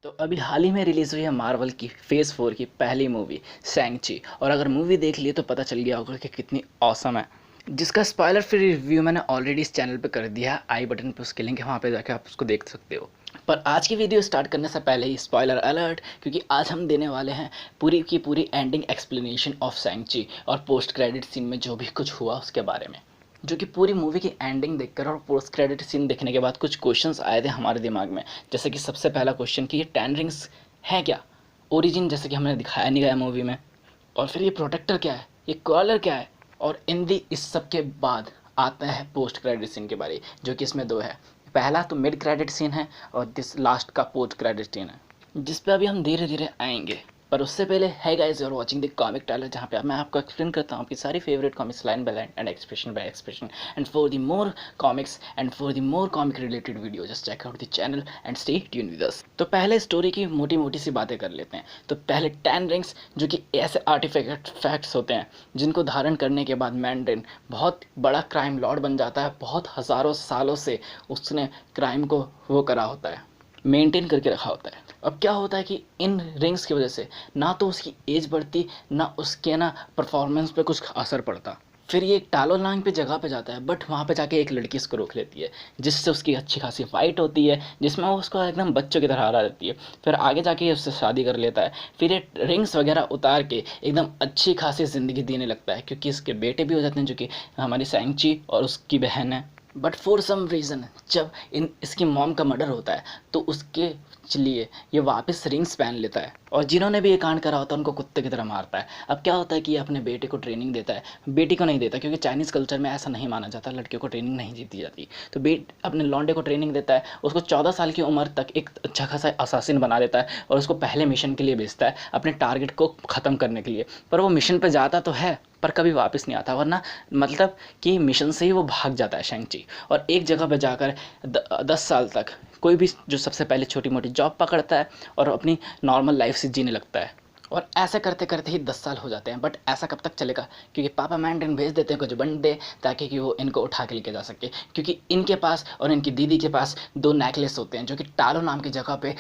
तो अभी हाल ही में रिलीज़ हुई है मार्वल की फेज़ 4 की पहली मूवी शैंग-ची। और अगर मूवी देख ली तो पता चल गया होगा कि कितनी ऑसम है, जिसका स्पॉइलर फ्री रिव्यू मैंने ऑलरेडी इस चैनल पे कर दिया है। आई बटन पे उसकी लिंक है, वहाँ पे जाके आप उसको देख सकते हो। पर आज की वीडियो स्टार्ट करने से पहले ही स्पॉइलर अलर्ट, क्योंकि आज हम देने वाले हैं पूरी की पूरी एंडिंग एक्सप्लेनेशन ऑफ शैंग-ची और पोस्ट क्रेडिट सीन में जो भी कुछ हुआ उसके बारे में। जो कि पूरी मूवी की एंडिंग देखकर और पोस्ट क्रेडिट सीन देखने के बाद कुछ क्वेश्चंस आए थे हमारे दिमाग में। जैसे कि सबसे पहला क्वेश्चन कि ये टेन रिंग्स है क्या, ओरिजिन जैसे कि हमने दिखाया नहीं गया मूवी में। और फिर ये प्रोटेक्टर क्या है, ये कॉलर क्या है। और इन दी इस सब के बाद आता है पोस्ट क्रेडिट सीन के बारे, जो कि इसमें दो है। पहला तो मिड क्रेडिट सीन है और दिस लास्ट का पोस्ट क्रेडिट सीन है, जिस पे अभी हम धीरे धीरे आएंगे। पर उससे पहले है guys, you are watching the comic trailer, जहाँ पे मैं आपको एक्सप्लेन करता हूँ आपकी सारी favourite comics line by line and expression by expression. And for the more comics and for the more comic related video just check out the channel and stay tune with us. तो पहले story की मोटी मोटी सी बातें कर लेते हैं। तो पहले 10 रिंग्स, जो कि ऐसे आर्टिफैक्ट फैक्ट्स होते हैं जिनको धारण करने के बाद मैंड्रिन बहुत बड़ा क्राइम लॉर्ड बन जाता है। बहुत हज़ारों सालों से उसने क्राइम को वो करा होता है, मेंटेन करके रखा होता है। अब क्या होता है कि इन रिंग्स की वजह से ना तो उसकी एज बढ़ती, ना उसके ना परफॉर्मेंस पे कुछ असर पड़ता। फिर ये एक टालोलांग पे जगह पे जाता है, बट वहाँ पे जाके एक लड़की इसको रोक लेती है, जिससे उसकी अच्छी खासी फाइट होती है, जिसमें वो उसको एकदम बच्चों की तरह हरा देती है। फिर आगे जाके ये उससे शादी कर लेता है। फिर ये रिंग्स वगैरह उतार के एकदम अच्छी खासी ज़िंदगी जीने लगता है, क्योंकि इसके बेटे भी हो जाते हैं जो कि हमारी सैंग-ची और उसकी बहन है। बट फॉर सम रीज़न जब इसकी मॉम का मर्डर होता है तो उसके लिए ये वापस रिंग्स पहन लेता है, और जिन्होंने भी ये कांड करा होता है उनको कुत्ते की तरह मारता है। अब क्या होता है कि ये अपने बेटे को ट्रेनिंग देता है, बेटी को नहीं देता, क्योंकि चाइनीज़ कल्चर में ऐसा नहीं माना जाता, लड़कियों को ट्रेनिंग नहीं दी जाती। तो अपने लौंडे को ट्रेनिंग देता है, उसको 14 साल की उम्र तक एक अच्छा खासा असासिन बना देता है, और उसको पहले मिशन के लिए भेजता है अपने टारगेट को ख़त्म करने के लिए। पर वो मिशन पर जाता तो है पर कभी वापस नहीं आता, वरना मतलब कि मिशन से ही वो भाग जाता है शैंग-ची। और एक जगह पे जाकर 10 साल तक कोई भी जो सबसे पहले छोटी मोटी जॉब पकड़ता है और अपनी नॉर्मल लाइफ से जीने लगता है। और ऐसा करते करते ही 10 साल हो जाते हैं। बट ऐसा कब तक चलेगा, क्योंकि पापा मैंड्रिन भेज देते हैं कुछ बंदे, ताकि कि वो इनको उठा के लेके जा सके। क्योंकि इनके पास और इनकी दीदी के पास दो नेकलेस होते हैं, जो कि टालो नाम की जगह पे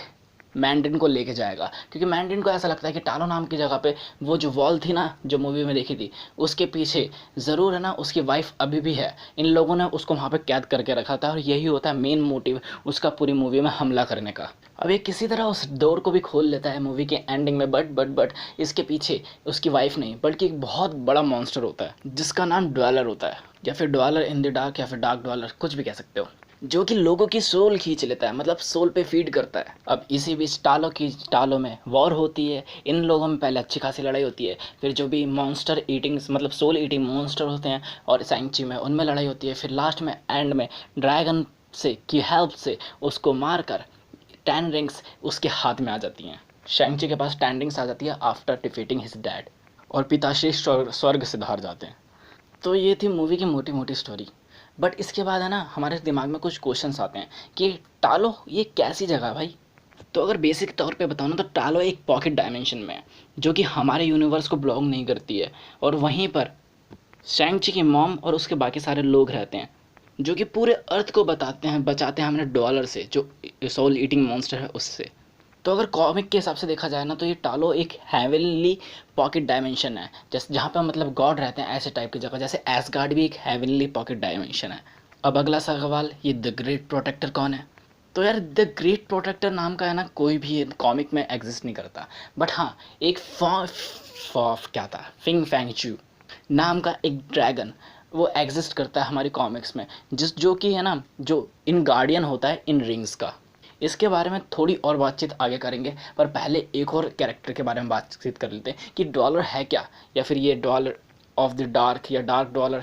मैंड्रिन को लेके जाएगा। क्योंकि मैंड्रिन को ऐसा लगता है कि टालो नाम की जगह पे वो जो वॉल थी ना, जो मूवी में देखी थी, उसके पीछे ज़रूर है ना उसकी वाइफ अभी भी है। इन लोगों ने उसको वहाँ पे कैद करके रखा था, और यही होता है मेन मोटिव उसका पूरी मूवी में हमला करने का। अब ये किसी तरह उस डोर को भी खोल लेता है मूवी के एंडिंग में। बट इसके पीछे उसकी वाइफ नहीं, बल्कि एक बहुत बड़ा मॉन्स्टर होता है, जिसका नाम ड्वेलर होता है, या फिर ड्वेलर इन द डार्क, या फिर डार्क ड्वेलर, कुछ भी कह सकते हो, जो कि लोगों की सोल खींच लेता है, मतलब सोल पे फीड करता है। अब इसी बीच टालो में वॉर होती है। इन लोगों में पहले अच्छी खासी लड़ाई होती है, फिर जो भी मॉन्स्टर ईटिंग मतलब सोल ईटिंग मॉन्स्टर होते हैं और सैंग-ची में, उनमें लड़ाई होती है। फिर लास्ट में एंड में ड्रैगन से की हेल्प से उसको मार कर 10 रिंग्स उसके हाथ में आ जाती हैं। शैंग-ची के पास 10 रिंग्स आ जाती है आफ्टर डिफीटिंग हिज डैड, और पिताश्री स्वर्ग से बाहर जाते हैं। तो ये थी मूवी की मोटी मोटी स्टोरी। बट इसके बाद है ना हमारे दिमाग में कुछ क्वेश्चंस आते हैं कि टालो ये कैसी जगह है भाई। तो अगर बेसिक तौर पे बताऊँ ना, तो टालो एक पॉकेट डायमेंशन में है, जो कि हमारे यूनिवर्स को बिलोंग नहीं करती है। और वहीं पर शैंग-ची की मॉम और उसके बाकी सारे लोग रहते हैं, जो कि पूरे अर्थ को बचाते हैं हमने डॉलर से, जो सोल ईटिंग मॉन्स्टर है उससे। तो अगर कॉमिक के हिसाब से देखा जाए ना, तो ये टालो एक हेवनली पॉकेट डायमेंशन है, जैसे जहाँ पे मतलब गॉड रहते हैं, ऐसे टाइप की जगह। जैसे एसगार्ड भी एक हेवनली पॉकेट डायमेंशन है। अब अगला सवाल, ये द ग्रेट प्रोटेक्टर कौन है। तो यार द ग्रेट प्रोटेक्टर नाम का है ना कोई भी कॉमिक में एग्जिस्ट नहीं करता। बट हाँ, एक फॉफ क्या था, फिंग फैंग चू नाम का एक ड्रैगन वो एग्जिस्ट करता है हमारी कॉमिक्स में, जो कि है ना जो इन गार्डियन होता है इन रिंग्स का। इसके बारे में थोड़ी और बातचीत आगे करेंगे, पर पहले एक और कैरेक्टर के बारे में बातचीत कर लेते हैं कि डॉलर है क्या, या फिर ये डॉलर ऑफ द डार्क या डार्क डॉलर,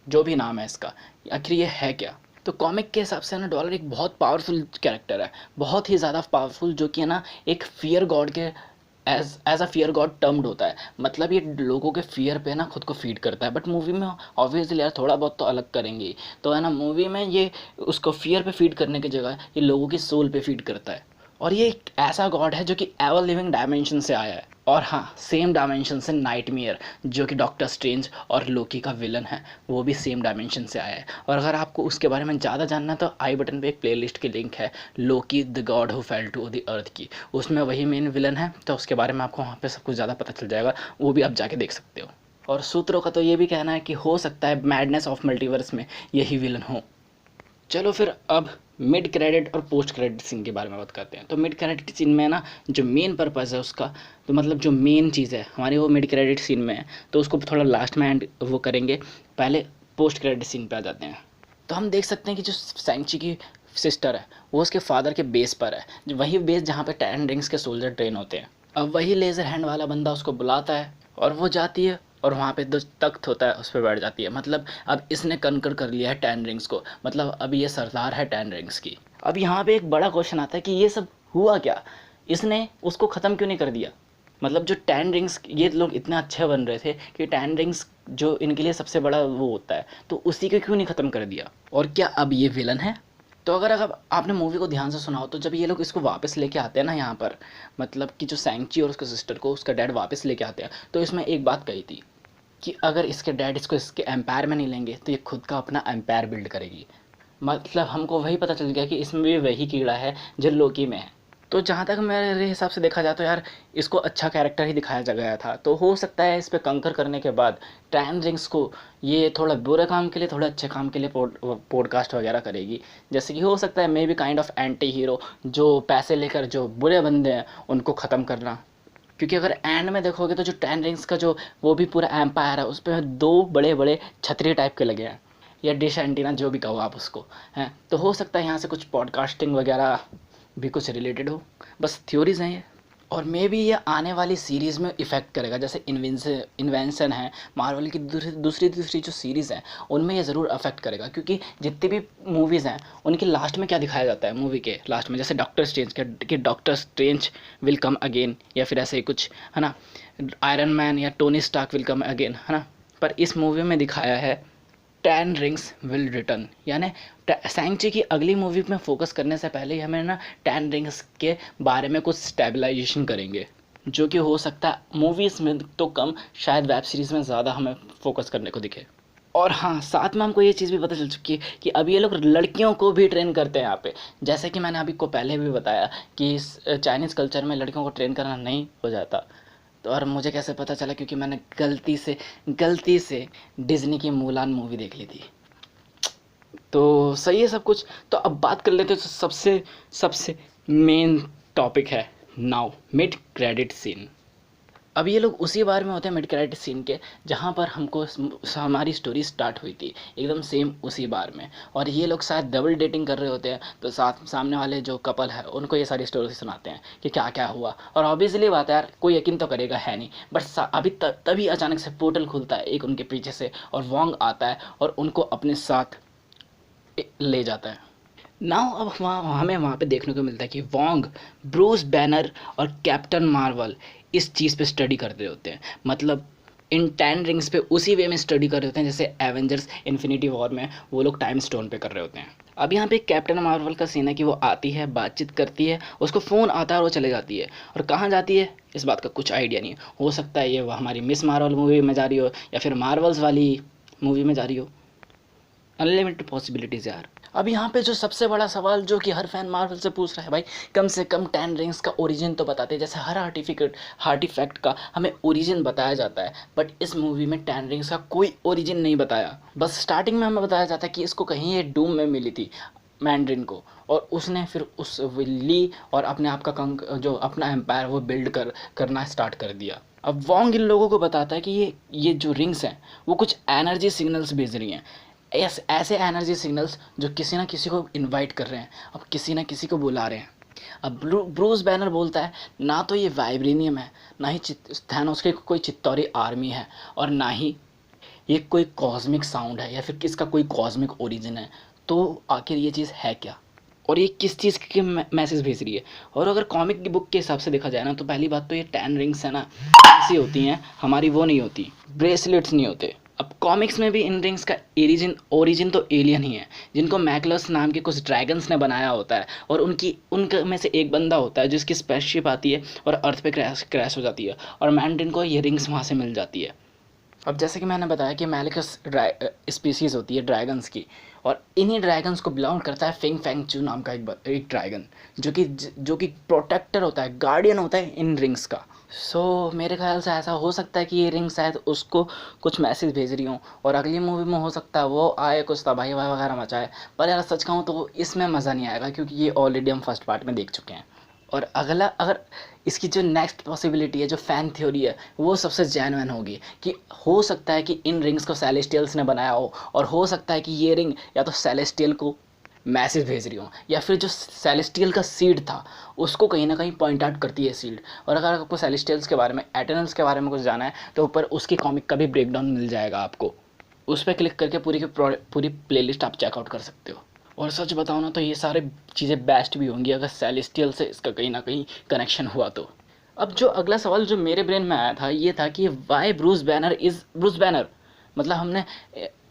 जो भी नाम है इसका, आखिर ये है क्या। तो कॉमिक के हिसाब से ना डॉलर एक बहुत पावरफुल कैरेक्टर है, बहुत ही ज़्यादा पावरफुल, जो कि है ना एक फियर गॉड के as a fear God termed होता है। मतलब ये लोगों के फियर पे ना खुद को फीड करता है। बट मूवी में ऑब्वियसली यार थोड़ा बहुत तो अलग करेंगे ही। तो है ना मूवी में ये उसको फियर पे फीड करने की जगह ये लोगों की सोल पे फीड करता है। और ये एक ऐसा गॉड है जो कि एवर लिविंग डायमेंशन से आया है। और हाँ, सेम डायमेंशन से नाइटमेयर जो कि डॉक्टर स्ट्रेंज और लोकी का विलन है, वो भी सेम डायमेंशन से आया है। और अगर आपको उसके बारे में ज़्यादा जानना है तो आई बटन पे एक प्लेलिस्ट की लिंक है, Loki the god who fell to the earth की, उसमें वही मेन विलन है, तो उसके बारे में आपको वहाँ पे सब कुछ ज़्यादा पता चल जाएगा, वो भी आप जाके देख सकते हो। और सूत्रों का तो ये भी कहना है कि हो सकता है मैडनेस ऑफ मल्टीवर्स में यही विलन हो। चलो फिर अब मिड क्रेडिट और पोस्ट क्रेडिट सीन के बारे में बात करते हैं। तो मिड क्रेडिट सीन में ना जो मेन पर्पज़ है उसका, तो मतलब जो मेन चीज़ है हमारी वो मिड क्रेडिट सीन में है, तो उसको थोड़ा लास्ट में एंड वो करेंगे। पहले पोस्ट क्रेडिट सीन पे आ जाते हैं। तो हम देख सकते हैं कि जो सैंची की सिस्टर है वो उसके फादर के बेस पर है, जो वही बेस जहाँ पे 10 रिंग्स के सोल्जर ट्रेन होते हैं। अब वही लेज़र हैंड वाला बंदा उसको बुलाता है और वो जाती है और वहाँ पे जो तख्त होता है उस पर बैठ जाती है। मतलब अब इसने कनकर कर लिया है 10 रिंग्स को, मतलब अब ये सरदार है 10 रिंग्स की। अब यहाँ पे एक बड़ा क्वेश्चन आता है कि ये सब हुआ क्या, इसने उसको ख़त्म क्यों नहीं कर दिया। मतलब जो 10 रिंग्स, ये लोग इतने अच्छे बन रहे थे कि 10 रिंग्स जो इनके लिए सबसे बड़ा वो होता है, तो उसी को क्यों नहीं ख़त्म कर दिया। और क्या अब ये विलन है। तो अगर आपने मूवी को ध्यान से सुना हो तो जब ये लोग इसको वापस लेके आते हैं ना यहाँ पर, मतलब कि जो सैंची और उसके सिस्टर को उसका डैड वापस लेके आते हैं, तो इसमें एक बात कही थी कि अगर इसके डैड इसको इसके एम्पायर में नहीं लेंगे तो ये खुद का अपना एम्पायर बिल्ड करेगी। मतलब हमको वही पता चल गया कि इसमें भी वही कीड़ा है जो लोकी में है। तो जहाँ तक मेरे हिसाब से देखा जाए तो यार इसको अच्छा कैरेक्टर ही दिखाया गया था, तो हो सकता है इस पे कंकर करने के बाद 10 रिंग्स को ये थोड़ा बुरे काम के लिए थोड़ा अच्छे काम के लिए पॉडकास्ट वगैरह करेगी। जैसे कि हो सकता है may be kind of anti hero, जो पैसे लेकर जो बुरे बंदे हैं उनको ख़त्म करना। क्योंकि अगर एंड में देखोगे तो जो 10 रिंग्स का जो वो भी पूरा एम्पायर है, उस पर 2 बड़े बड़े छतरी टाइप के लगे हैं, या डिश एंटीना जो भी कहो आप उसको हैं। तो हो सकता है यहाँ से कुछ पॉडकास्टिंग वगैरह भी कुछ रिलेटेड हो, बस थ्योरीज हैं ये। और मे बी ये आने वाली सीरीज़ में इफ़ेक्ट करेगा, जैसे इन्वेंशन है मार्वल की दूसरी जो सीरीज़ है उनमें ये ज़रूर अफेक्ट करेगा। क्योंकि जितनी भी मूवीज़ हैं उनके लास्ट में क्या दिखाया जाता है, मूवी के लास्ट में जैसे डॉक्टर स्ट्रेंज के Doctor Strange will come again, या फिर ऐसे ही कुछ है ना, आयरन मैन या Tony Stark will come again, है ना। पर इस मूवी में दिखाया है 10 रिंग्स विल रिटर्न, यानी सैंची की अगली मूवी में फोकस करने से पहले ही हमें ना 10 रिंग्स के बारे में कुछ स्टेबलाइजेशन करेंगे, जो कि हो सकता है मूवीज़ में तो कम, शायद वेब सीरीज़ में ज़्यादा हमें फोकस करने को दिखे। और हाँ, साथ में हमको ये चीज़ भी पता चल चुकी है कि अब ये लोग लड़कियों को भी ट्रेन करते हैं यहाँ पे। जैसे कि मैंने अभी को पहले भी बताया कि इस चाइनीज़ कल्चर में लड़कियों को ट्रेन करना नहीं हो जाता। तो और मुझे कैसे पता चला, क्योंकि मैंने गलती से डिज्नी की मुलान मूवी देख ली थी। तो सही है सब कुछ। तो अब बात कर लेते हैं तो सबसे मेन टॉपिक है नाउ, मिड क्रेडिट सीन। अब ये लोग उसी बार में होते हैं मिड क्रेडिट सीन के जहाँ पर हमको हमारी स्टोरी स्टार्ट हुई थी, एकदम सेम उसी बार में। और ये लोग शायद डबल डेटिंग कर रहे होते हैं, तो सामने वाले जो कपल है उनको ये सारी स्टोरी सुनाते हैं कि क्या क्या हुआ। और ऑब्वियसली बात है यार, कोई यकीन तो करेगा है नहीं, बट अभी तभी अचानक से पोर्टल खुलता है एक उनके पीछे से, और वोंग आता है और उनको अपने साथ ले जाता है। नाउ अब हमें वहाँ पे देखने को मिलता है कि वोंग, ब्रूस बैनर और कैप्टन मार्वल इस चीज़ पे स्टडी कर रहे होते हैं। मतलब इन 10 रिंग्स पे उसी वे में स्टडी कर रहे होते हैं जैसे एवेंजर्स इन्फिनिटी वॉर में वो लोग टाइम स्टोन पे कर रहे होते हैं। अब यहाँ पे कैप्टन मार्वल का सीन है कि वो आती है, बातचीत करती है, उसको फ़ोन आता है और वो चले जाती है। और कहाँ जाती है इस बात का कुछ आइडिया नहीं है। हो सकता है ये हमारी मिस मार्वल मूवी में जा रही हो, या फिर मार्वल्स वाली मूवी में जा रही हो। अनलिमिटेड पॉसिबिलिटीज़ यार। अब यहाँ पे जो सबसे बड़ा सवाल जो कि हर फैन मार्वल से पूछ रहा है, भाई कम से कम 10 रिंग्स का ओरिजिन तो बताते। जैसे हर आर्टिफैक्ट का हमें ओरिजिन बताया जाता है, बट इस मूवी में 10 रिंग्स का कोई ओरिजिन नहीं बताया। बस स्टार्टिंग में हमें बताया जाता है कि इसको कहीं ये डूम में मिली थी मैंड्रिन को, और उसने फिर उस ली और अपने आप का जो अपना एम्पायर वो बिल्ड करना स्टार्ट कर दिया। अब वोंग इन लोगों को बताता है कि ये जो रिंग्स हैं वो कुछ एनर्जी सिग्नल्स भेज रही हैं, ऐसे एनर्जी सिग्नल्स जो किसी ना किसी को इनवाइट कर रहे हैं, अब किसी ना किसी को बुला रहे हैं। अब ब्रूस बैनर बोलता है ना तो ये वाइब्रेनियम है, ना ही थैनोस की कोई चित्तौरी आर्मी है, और ना ही ये कोई कॉस्मिक साउंड है, या फिर किसका कोई कॉस्मिक ओरिजिन है। तो आखिर ये चीज़ है क्या, और ये किस चीज़ के मैसेज भेज रही है। और अगर कॉमिक की बुक के हिसाब से देखा जाए ना, तो पहली बात तो ये 10 रिंग्स है ना ऐसी होती हैं हमारी, वो नहीं होती, ब्रेसलेट्स नहीं होते, अब कॉमिक्स में भी इन रिंग्स का ओरिजिन तो एलियन ही है, जिनको मैकलस नाम के कुछ ड्रैगन्स ने बनाया होता है, और उनके में से एक बंदा होता है जिसकी स्पेसशिप आती है और अर्थ पे क्रैश हो जाती है, और मैंड्रिन को ये रिंग्स वहाँ से मिल जाती है। अब जैसे कि मैंने बताया कि मैलिकस स्पीसीज़ होती है ड्रैगन्स की, और इन्हीं ड्रैगन्स को बिलोंग करता है फिंग फैंग चू नाम का एक ड्रैगन, जो कि प्रोटेक्टर होता है, गार्डियन होता है इन रिंग्स का। मेरे ख्याल से ऐसा हो सकता है कि ये रिंग शायद उसको कुछ मैसेज भेज रही हूँ, और अगली मूवी में हो सकता है वो आए, कुछ तबाही वगैरह मचाए। पर यार सच कहूँ तो इसमें मज़ा नहीं आएगा, क्योंकि ये ऑलरेडी हम फर्स्ट पार्ट में देख चुके हैं। और अगर इसकी जो नेक्स्ट पॉसिबिलिटी है, जो फ़ैन थ्योरी है, वो सबसे जेन्युइन होगी कि हो सकता है कि इन रिंग्स को सेलेस्टियल्स ने बनाया हो, और हो सकता है कि ये रिंग या तो सेलेस्टियल को मैसेज भेज रही हो, या फिर जो सेलेस्टियल का सीड था उसको कहीं ना कहीं पॉइंट आउट करती है सीड। और अगर आपको सेलेस्टियल्स के बारे में, एटर्नल्स के बारे में कुछ जाना है, तो ऊपर उसकी कॉमिक का भी ब्रेकडाउन मिल जाएगा आपको, उस पर क्लिक करके पूरी प्लेलिस्ट आप चेकआउट कर सकते हो। और सच बताओ ना तो ये सारे चीज़ें बेस्ट भी होंगी अगर सेलेस्टियल से इसका कहीं ना कहीं कनेक्शन हुआ तो। अब जो अगला सवाल जो मेरे ब्रेन में आया था ये था कि why Bruce Banner is Bruce Banner. मतलब हमने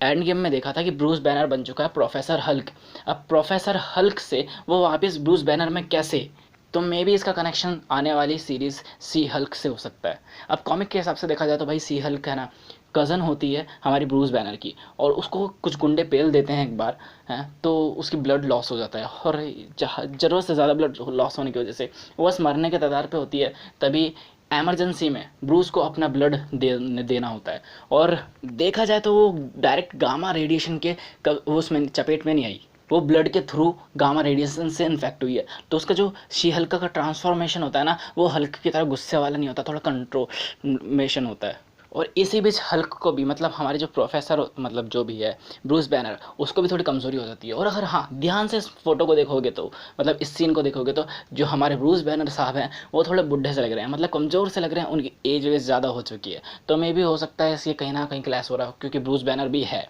एंड गेम में देखा था कि ब्रूस बैनर बन चुका है प्रोफेसर हल्क। अब प्रोफेसर हल्क से वो वापस ब्रूस बैनर में कैसे? तो मे भी इसका कनेक्शन आने वाली सीरीज़ सी हल्क से हो सकता है। अब कॉमिक के हिसाब से देखा जाए तो भाई सी हल्क है ना, कज़न होती है हमारी ब्रूस बैनर की, और उसको कुछ गुंडे पेल देते हैं एक बार, हैं, तो उसकी ब्लड लॉस हो जाता है, और ज़रूरत से ज़्यादा ब्लड लॉस होने की वजह से वो बस मरने के कगार पे होती है। तभी एमरजेंसी में ब्रूस को अपना ब्लड देना होता है, और देखा जाए तो वो डायरेक्ट गामा रेडिएशन के वो उसमें चपेट में नहीं आई, वो ब्लड के थ्रू गामा रेडिएशन से इन्फेक्ट हुई है। तो उसका जो शी हल्क का ट्रांसफॉर्मेशन होता है ना, वो हल्क की तरह गुस्से वाला नहीं होता, थोड़ा कंट्रोमेशन होता है। और इसी बीच हल्क को भी, मतलब हमारे जो प्रोफेसर, मतलब जो भी है ब्रूस बैनर, उसको भी थोड़ी कमज़ोरी हो जाती है। और अगर हाँ ध्यान से इस फोटो को देखोगे तो, मतलब इस सीन को देखोगे तो, जो हमारे ब्रूस बैनर साहब हैं वो थोड़े बुढ़े से लग रहे हैं, मतलब कमज़ोर से लग रहे हैं, उनकी एज वेज ज़्यादा हो चुकी है। तो मे भी हो सकता है इसलिए कहीं ना कहीं क्लैश हो रहा हो, क्योंकि ब्रूस बैनर भी है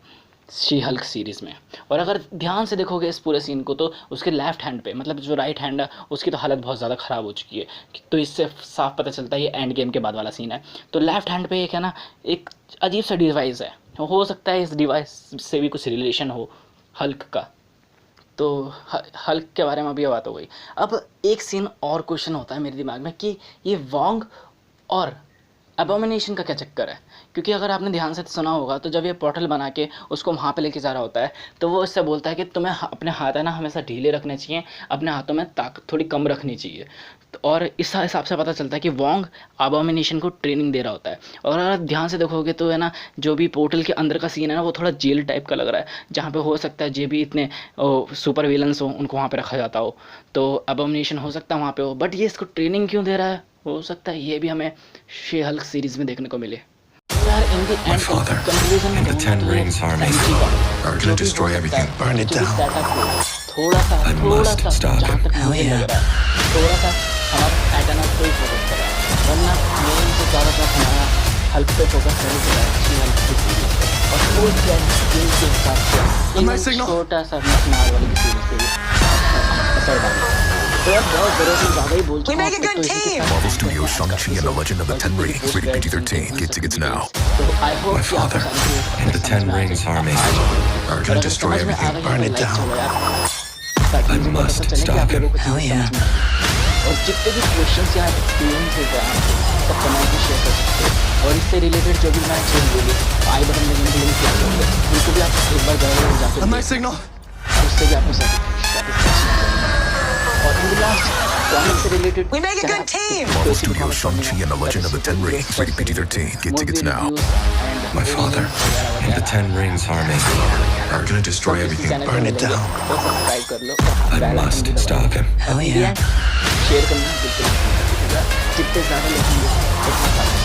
शी हल्क सीरीज़ में। और अगर ध्यान से देखोगे इस पूरे सीन को तो उसके लेफ्ट हैंड पे, मतलब जो राइट हैंड है उसकी तो हालत बहुत ज़्यादा ख़राब हो चुकी है। तो इससे साफ पता चलता है ये एंड गेम के बाद वाला सीन है। तो लेफ्ट हैंड पे एक है ना, एक अजीब सा डिवाइस है, हो सकता है इस डिवाइस से भी कुछ रिलेशन हो हल्क का। तो हल्क के बारे में अभी बात हो गई। अब एक सीन और क्वेश्चन होता है मेरे दिमाग में कि ये वॉन्ग और अबोमिनेशन का क्या चक्कर है? क्योंकि अगर आपने ध्यान से सुना होगा तो जब ये पोर्टल बना के उसको वहाँ पे लेके जा रहा होता है, तो वो इससे बोलता है कि तुम्हें अपने हाथ है ना हमेशा ढीले रखने चाहिए, अपने हाथों में ताकत थोड़ी कम रखनी चाहिए। और इस हिसाब से पता चलता है कि वॉन्ग अबोमिनेशन को ट्रेनिंग दे रहा होता है। और अगर आप ध्यान से देखोगे तो है ना, जो भी पोर्टल के अंदर का सीन है ना, वो थोड़ा जेल टाइप का लग रहा है, जहाँ पे हो सकता है जो भी इतने सुपर विलन्स हो उनको वहाँ पे रखा जाता हो। तो अबोमिनेशन हो सकता है वहाँ पे हो, बट ये इसको ट्रेनिंग क्यों दे रहा है? हो सकता है ये भी हमें शी हल्क सीरीज़ में देखने को मिले। My father and the Ten Rings Army are going to destroy everything, burn it down. I must stop him. Hell yeah. थोड़ा सा हमारा एटर्नल पे फोकस करा, वरना मेन तो ज़्यादातर हमारा हल्क पे फोकस करेगा शी हल्क की सीरीज़ पे, और उस गेम के हिसाब से एक छोटा सा नार वाली की सीरीज़ पे भी असर डालेगा। तो यार बहुत ज़रूरी ज़्यादा ही बोल चुका हूँ। तो इसी Marvel Studios Shang-Chi and the Legend of the Ten Rings, rated PG-13. Get tickets now. My father and the Ten Rings Army are going to destroy everything, burn it down. I must stop him. Hell yeah. और जितने भी questions या experiences हैं आप सब comment में share कर सकते हो। और इससे रिलेटेड जो भी मैं चीज़ बोली आई बटन में लिंक किया होंगे, उनको भी आप एक बार जरूर जाकर My signal. उससे भी आपको सेटिस्फैक्शन। और इन लास्ट कॉमिक से related We make a good team. Marvel Studios Shang-Chi and the Legend of the Ten Rings, rated PG-13. Get tickets now. My father and the Ten Rings Army are going to destroy everything, burn it down. Subscribe कर लो। I must stop him. Hell yeah. Share करना बिल्कुल, जितने ज़्यादा लोग होंगे उतना ज़्यादा